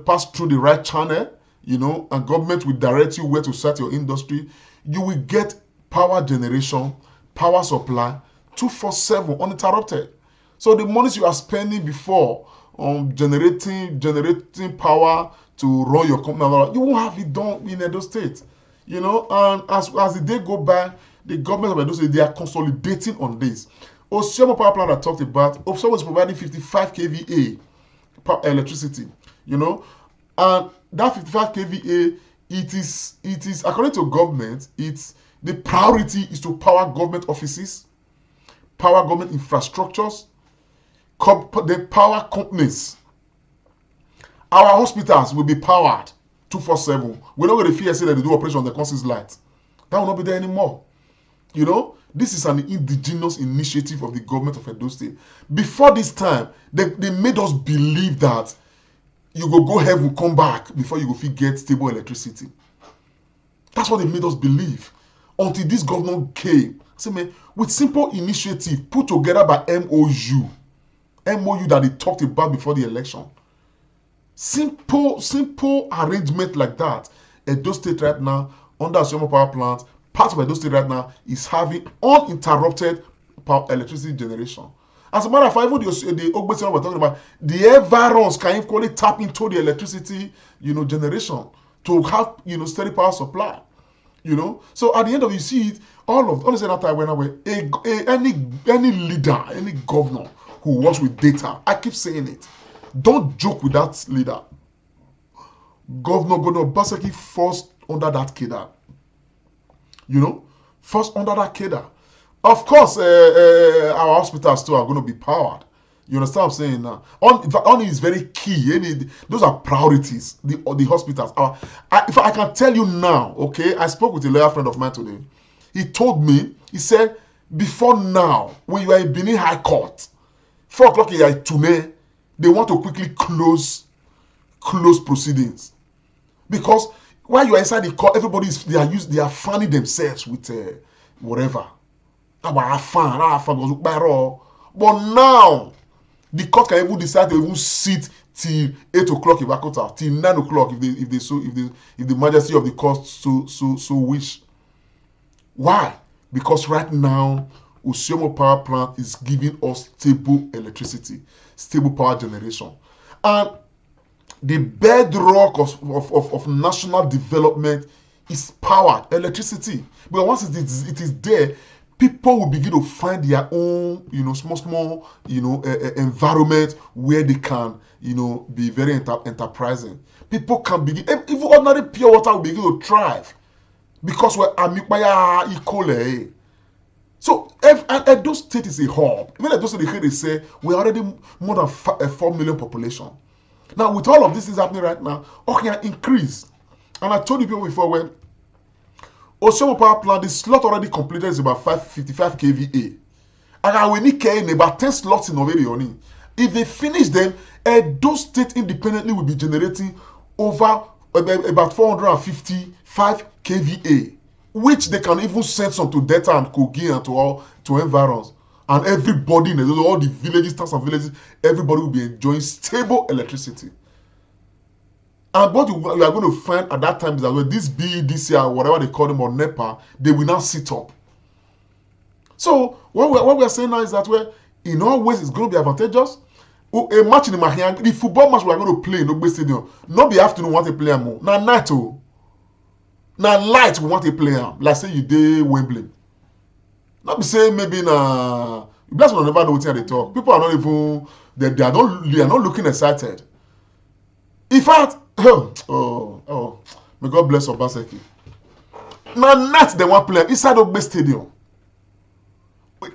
Pass through the right channel, and government will direct you where to start your industry. You will get power generation, power supply, 24/7, uninterrupted. So the monies you are spending before on generating power to run your company, you won't have it done in Edo State. And as the day go by, the government of Edo State, they are consolidating on this. Osioma power plant I talked about, Osioma is providing 55 kVA electricity, and that 55 kVA, it is according to government, the priority is to power government offices, power government infrastructures, the power companies. Our hospitals will be powered 24/7. We're not going to fear say that they do operation on the consist light. That will not be there anymore. This is an indigenous initiative of the government of Edo State. Before this time, they made us believe that you go heaven, come back before you go get stable electricity. That's what they made us believe. Until this government came. Say, man, with simple initiative put together by MOU that they talked about before the election. Simple arrangement like that. Edo State right now, under Siomo power plant, part of Edo State right now is having uninterrupted electricity generation. As a matter of fact, even the Ogbesi we're talking about, the environs can equally tap into the electricity, generation to have, steady power supply. So at the end of it, you see it, honestly, that time when any leader, any governor who works with data, I keep saying it, don't joke with that leader. Governor OBASSEKI first under that cadre. First under that cadre. Of course, our hospitals too are going to be powered. You understand what I'm saying now? On is very key. Those are priorities. The hospitals. If I can tell you now, okay, I spoke with a lawyer friend of mine today. He told me, he said, before now, when you are in Benin High Court, 4 o'clock in Tune, they want to quickly close proceedings. Because while you are inside the court, they are fanning themselves with whatever. But now the court can even decide to even sit till 8 o'clock if I till 9 o'clock if the majesty of the court so wish. Why? Because right now Osiomo power plant is giving us stable electricity, stable power generation, and the bedrock of national development is power, electricity. But once it is there, people will begin to find their own, small, environment where they can, be very enterprising. People can begin, even ordinary pure water will begin to thrive because we're amipaya equally. So, Edo State is a hub. Even Edo State, they say we're already more than 4 million population. Now, with all of this is happening right now, okay, increase. And I told you people before when Oshomo power plant, the slot already completed is about 555 kVA. And we need about 10 slots in Overi. If they finish them, Edo State independently will be generating over about 455 kVA, which they can even send some to Delta and Kogi and to environs. And everybody, all the villages, towns and villages, everybody will be enjoying stable electricity. And what you are going to find at that time is that when this BDC, whatever they call them, or NEPA, they will now sit up. So what we are saying now is that in all ways it's going to be advantageous. A match in Mahiang, the football match we are going to play in Ogbe Stadium, not be afternoon we want to play more. Now night, now light we want to play them. Like say you did Wembley. Not be saying maybe that's what I never know what they talk. People are not even they are not looking excited. In fact, may God bless OBASSEKI. Now night they want to play inside Ogbe Stadium.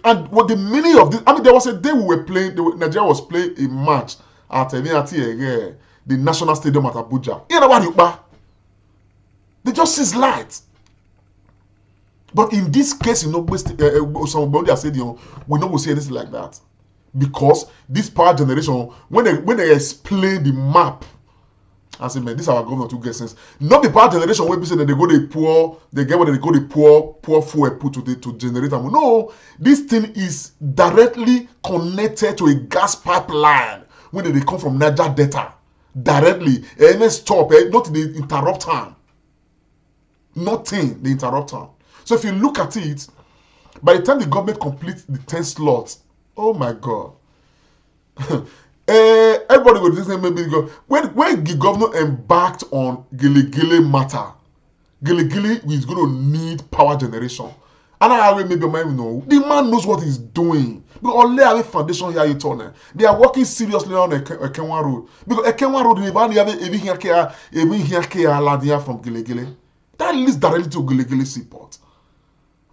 And what the meaning of this? I mean, there was a day we were playing. Nigeria was playing a match at the National Stadium at Abuja. You know what? They just sees light. But in this case, Osama Stadium, we not go see anything like that, because this power generation, when they explain the map, I say, man, this is our governor to get sense. Not the power generation where people say that they get what they go the poor fuel put to generate them. No, this thing is directly connected to a gas pipeline when they come from Niger Delta directly. And stop, not they interrupt time. Nothing, they interrupt time. So if you look at it, by the time the government completes the 10 slots, oh my God. Everybody will say maybe when the governor embarked on Gili matter, Gili is going to need power generation. And I maybe mind know the man knows what he's doing. Because only have a foundation here you turn. They are working seriously on Ekenwa Road. Because Ekenwa Road they have even from Gili. That leads directly to Gili Seaport.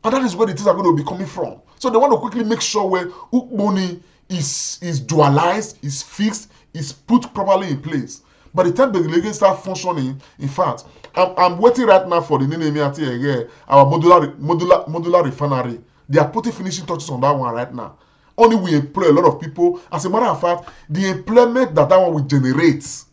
And that is where the things are going to be coming from. So they want to quickly make sure where Ukboni is dualized, is fixed, is put properly in place. By the time the Gili start functioning, in fact, I'm waiting right now for the Nenemiati our modular refinery. They are putting finishing touches on that one right now. Only we employ a lot of people. As a matter of fact, the employment that one will generate,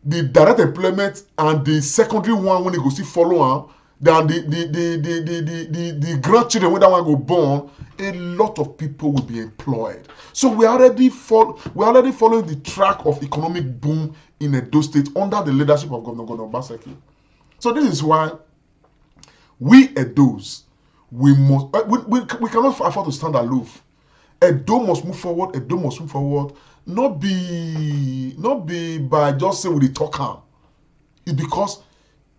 the direct employment and the secondary one when they go see follow on, then the grandchildren when that one go born, a lot of people will be employed. So we are already following the track of economic boom in Edo State under the leadership of Governor OBASSEKI. So this is why we Edos, we cannot afford to stand aloof. Edo must move forward. Edo must move forward. Not be by just saying we talk calm. It's because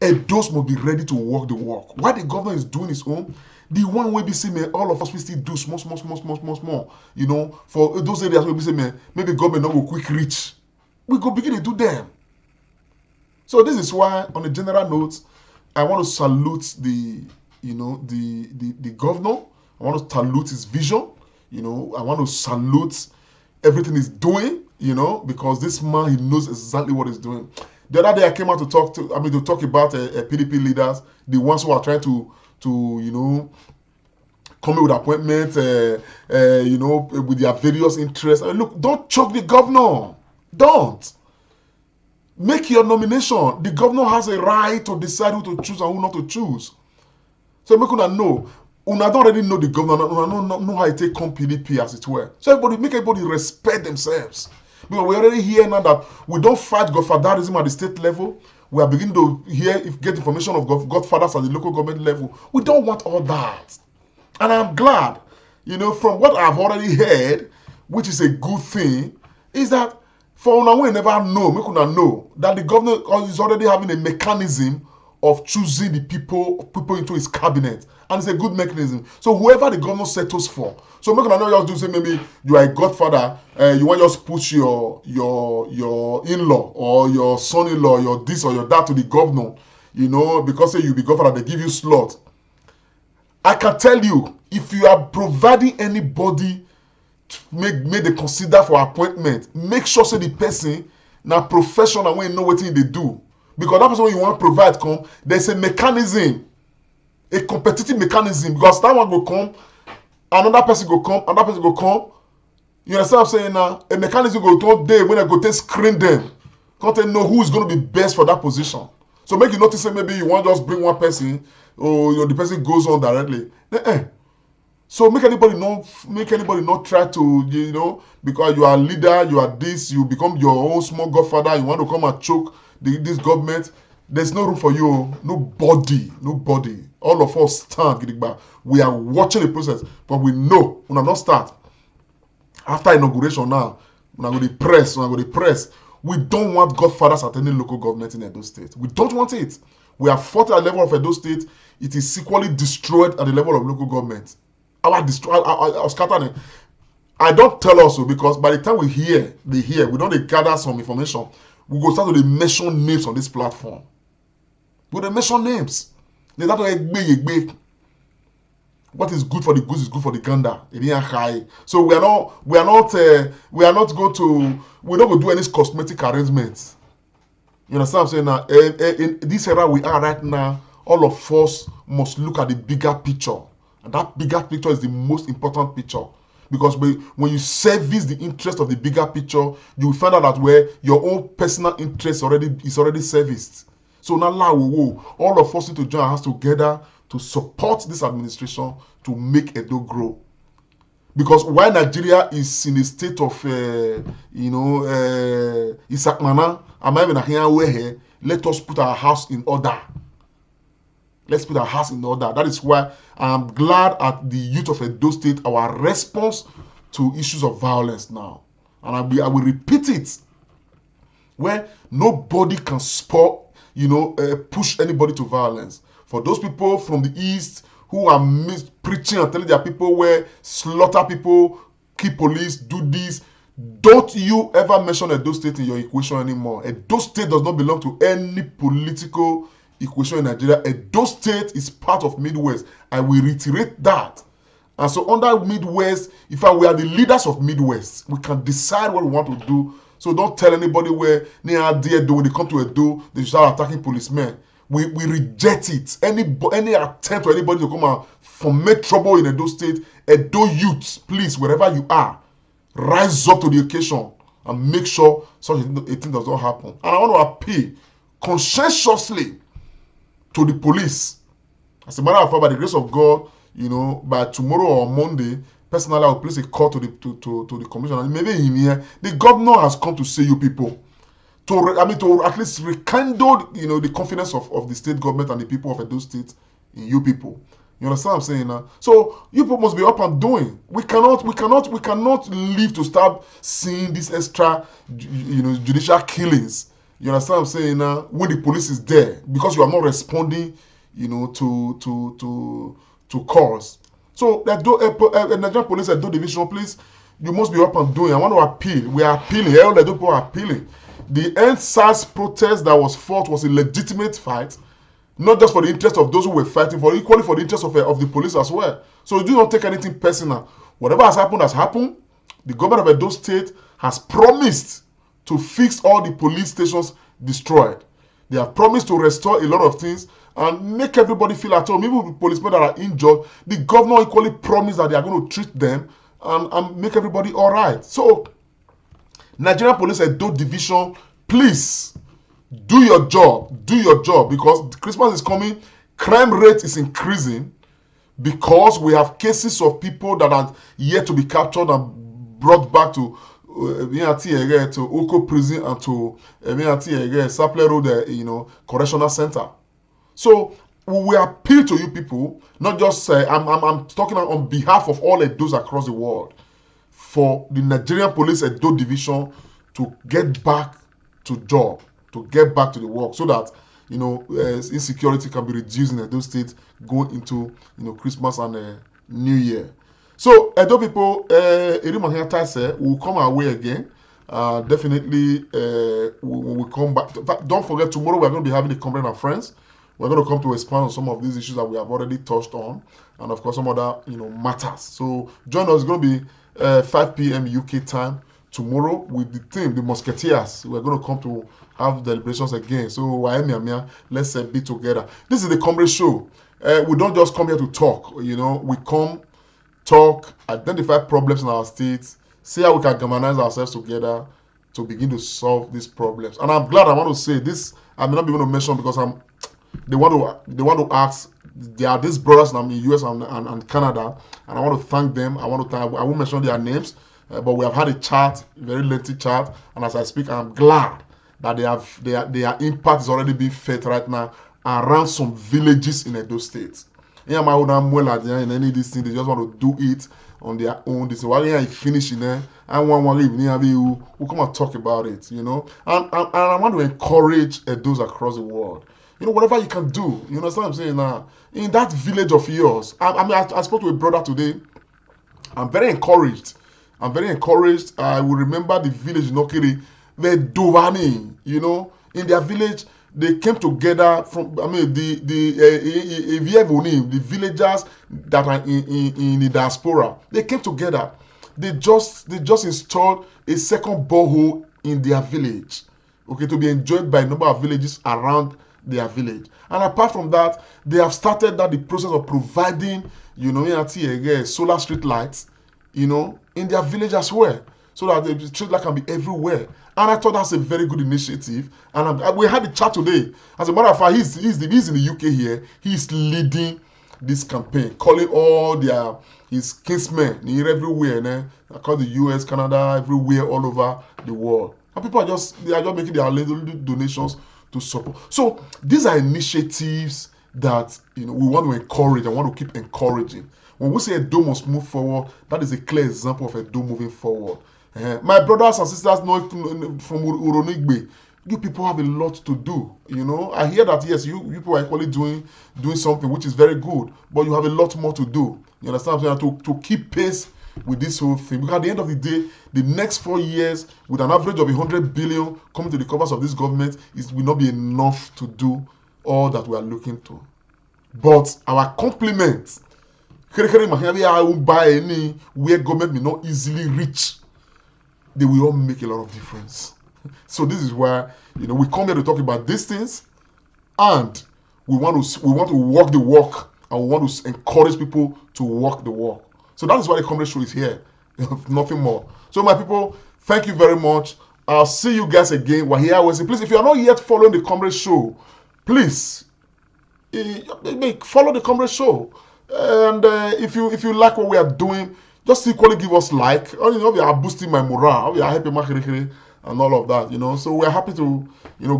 Edos must be ready to walk the walk. While the governor is doing his own, the one way we say, man, all of us we still do small. You know, for those areas where we say, man, maybe government not go quick reach. We go begin to do them. So this is why, on a general note, I want to salute the governor. I want to salute his vision. You know, I want to salute everything he's doing. You know, because this man, he knows exactly what he's doing. The other day I came out to talk about PDP leaders, the ones who are trying to coming with appointments, you know, with their various interests. I mean, look, don't choke the governor. Don't. Make your nomination. The governor has a right to decide who to choose and who not to choose. So make una know. Una don't already know the governor. Una don't know how it take come PDP as it were. So make everybody respect themselves. Because we already hear now that we don't fight godfatherism at the state level. We are beginning to get information of godfathers at the local government level. We don't want all that. And I'm glad, you know, from what I've already heard, which is a good thing, is that for una we never know, make una know that the governor is already having a mechanism of choosing the people into his cabinet, and it's a good mechanism. So whoever the governor settles for, so make una not just do say maybe you are a godfather, you want just push your in-law or your son-in-law, your this or your that to the governor, you know, because say you be godfather, they give you slot. I can tell you, if you are providing anybody make they consider for appointment, make sure say the person na professional when you know what they do. Because that person when you want to provide come, there's a mechanism, a competitive mechanism. Because that one go come, another person go come, another person go come. You understand what I'm saying now? A mechanism go to day when I go to screen them. Can't know who is going to be best for that position. So make you notice that maybe you want to just bring one person, or you know, the person goes on directly. So make anybody not try to, you know, because you are a leader, you are this, you become your own small godfather, you want to come and choke this government. There's no room for you. Nobody. All of us stand, Gidigba. We are watching the process, but we know we will not start. After inauguration now, we are going to press. We don't want godfathers at any local government in Edo State. We don't want it. We have fought at the level of Edo State. It is equally destroyed at the level of local government. Our scattering. I don't tell us so because by the time we hear, we don't gather some information. We go start to mention names on this platform. We don't mention names. They start to what is good for the goose is good for the gander. So we are not going to do any cosmetic arrangements. You understand what I'm saying now? In this era we are right now, all of us must look at the bigger picture. And that bigger picture is the most important picture. Because when you service the interest of the bigger picture, you will find out that where your own personal interest is already serviced. So now all of us need to join our hands together to support this administration to make Edo grow. Because while Nigeria is in a state of Isakmana, let us put our house in order. Let's put our house in order. That is why I'm glad at the youth of Edo State, our response to issues of violence now. And I will repeat it. Where nobody can push anybody to violence. For those people from the East who are preaching and telling their people where slaughter people, keep police, do this, don't you ever mention Edo State in your equation anymore. Edo State does not belong to any political equation in Nigeria. Edo State is part of Midwest. I will reiterate that. And so under Midwest, if we are the leaders of Midwest, we can decide what we want to do. So don't tell anybody where when they come to Edo, they start attacking policemen. We reject it. Any attempt to anybody to come and make trouble in Edo State, Edo youths, please, wherever you are, rise up to the occasion and make sure such a thing does not happen. And I want to appeal conscientiously to the police. As a matter of fact, by the grace of God, by tomorrow or Monday, personally, I will place a call to the commissioner. Maybe in here, the governor has come to see you people. To at least rekindle, the confidence of the state government and the people of Edo State in you people. You understand what I'm saying now? So you people must be up and doing. We cannot live to start seeing these extra, judicial killings. You understand what I'm saying now? When the police is there, because you are not responding, to calls. So the Nigerian Police Edo Division, please, you must be up and doing. I want to appeal. We are appealing. All the people are appealing. The end-SARS protest that was fought was a legitimate fight, not just for the interest of those who were fighting, but equally for the interest of the police as well. So do not take anything personal. Whatever has happened has happened. The government of Edo State has promised to fix all the police stations destroyed. They have promised to restore a lot of things and make everybody feel at home. Even the policemen that are injured, the governor equally promised that they are going to treat them and make everybody all right. So, Nigerian Police Edo Division, please do your job. Do your job, because Christmas is coming. Crime rate is increasing because we have cases of people that are yet to be captured and brought back to Oko prison and to Sapler Road, correctional center. So we appeal to you people, not just I'm talking on behalf of all those across the world, for the Nigerian Police Edo Division to get back to job, to get back to the work, so that insecurity can be reduced in Edo State going into Christmas and New Year. So Edo people, will come our way again. Definitely, we will come back. Don't forget, tomorrow we're going to be having a Comrade and Friends. We're going to come to expand on some of these issues that we have already touched on, and of course some other matters. So join us. It's going to be 5 p.m. UK time tomorrow with the team, the Musketeers. We're going to come to have deliberations again. So let's be together. This is the Comrade Show. We don't just come here to talk. We come, talk, identify problems in our states, see how we can galvanize ourselves together to begin to solve these problems. And I'm glad, I want to say this, I may not be able to mention because they want to ask. There are these brothers in the US and Canada, and I want to thank them. I won't mention their names, but we have had a chat, very lengthy chat, and as I speak, I'm glad that their impact is already being felt right now around some villages in Edo State. In any of these things, they just want to do it on their own. They say, "Why are you finishing there? I want we'll come and talk about it, And I want to encourage those across the world. Whatever you can do, you understand what I'm saying now? In that village of yours, I spoke to a brother today. I'm very encouraged. I will remember the village in Okiri, the Dovani, in their village, they came together from, the villagers that are in the diaspora. They came together. They just installed a second borehole in their village, to be enjoyed by a number of villages around their village. And apart from that, they have started the process of providing, solar street lights, in their village as well, so that the street light can be everywhere. And I thought that's a very good initiative. And we had a chat today. As a matter of fact, he's in the UK here. He's leading this campaign, calling all his kinsmen everywhere, across the US, Canada, everywhere, all over the world. And people are just making their little donations to support. So these are initiatives that we want to encourage and want to keep encouraging. When we say Edo must move forward, that is a clear example of Edo moving forward. My brothers and sisters know from Uronigbe, you people have a lot to do. I hear that yes, you people are equally doing something which is very good, but you have a lot more to do. You understand what I'm saying? To keep pace with this whole thing, because at the end of the day, the next 4 years, with an average of 100 billion coming to the coffers of this government, it will not be enough to do all that we are looking to. But our compliments, where government may not easily reach, they will all make a lot of difference. So this is why we come here to talk about these things, and we want to walk the walk, and we want to encourage people to walk the walk. So that is why the Comrade Show is here, nothing more. So my people, thank you very much. I'll see you guys again. We're here. Please, if you are not yet following the Comrade Show, please follow the Comrade Show. And if you like what we are doing, just equally give us like. We are boosting my morale. We are helping and all of that. So we're happy to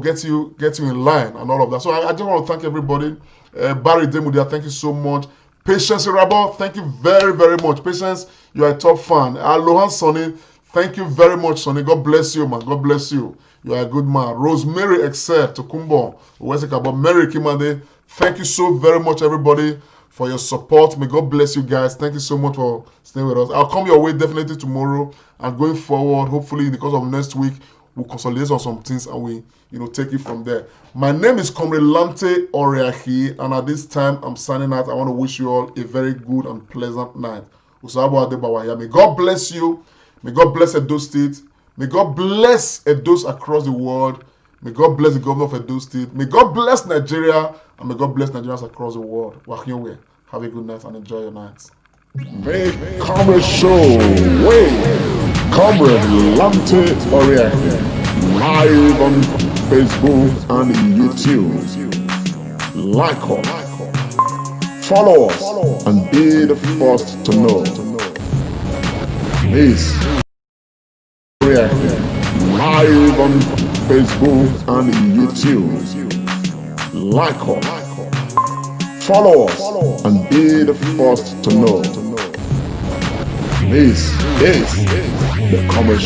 get you in line and all of that. So I just want to thank everybody. Barry Demudia, thank you so much. Patience Irabo, thank you very, very much. Patience, you are a top fan. Alohan Sonny, thank you very much, Sonny. God bless you, man. God bless you. You are a good man. Rosemary Excel, Tokumbo, OBASSEKI, Mary Kimade, thank you so very much, everybody, for your support. May God bless you guys. Thank you so much for staying with us. I'll come your way definitely tomorrow, and going forward, hopefully in the course of next week, we'll consolidate on some things and we take it from there. My name is Comrade Lamte Oriahi, and at this time I'm signing out. I want to wish you all a very good and pleasant night. May God bless you. May God bless Edo State. May God bless Edos across the world. May God bless the governor of Edo State. May God bless Nigeria, and may God bless Nigerians across the world. Wakinwe. Have a good night and enjoy your night. Make Comrade Show. Wait, Comrade Lante Oriake. Live on Facebook and YouTube. Like us, follow us, and be the first to know. This Oriake. Live on Facebook and YouTube. Like us, follow us, and be the first to know. This is the Comrade Show.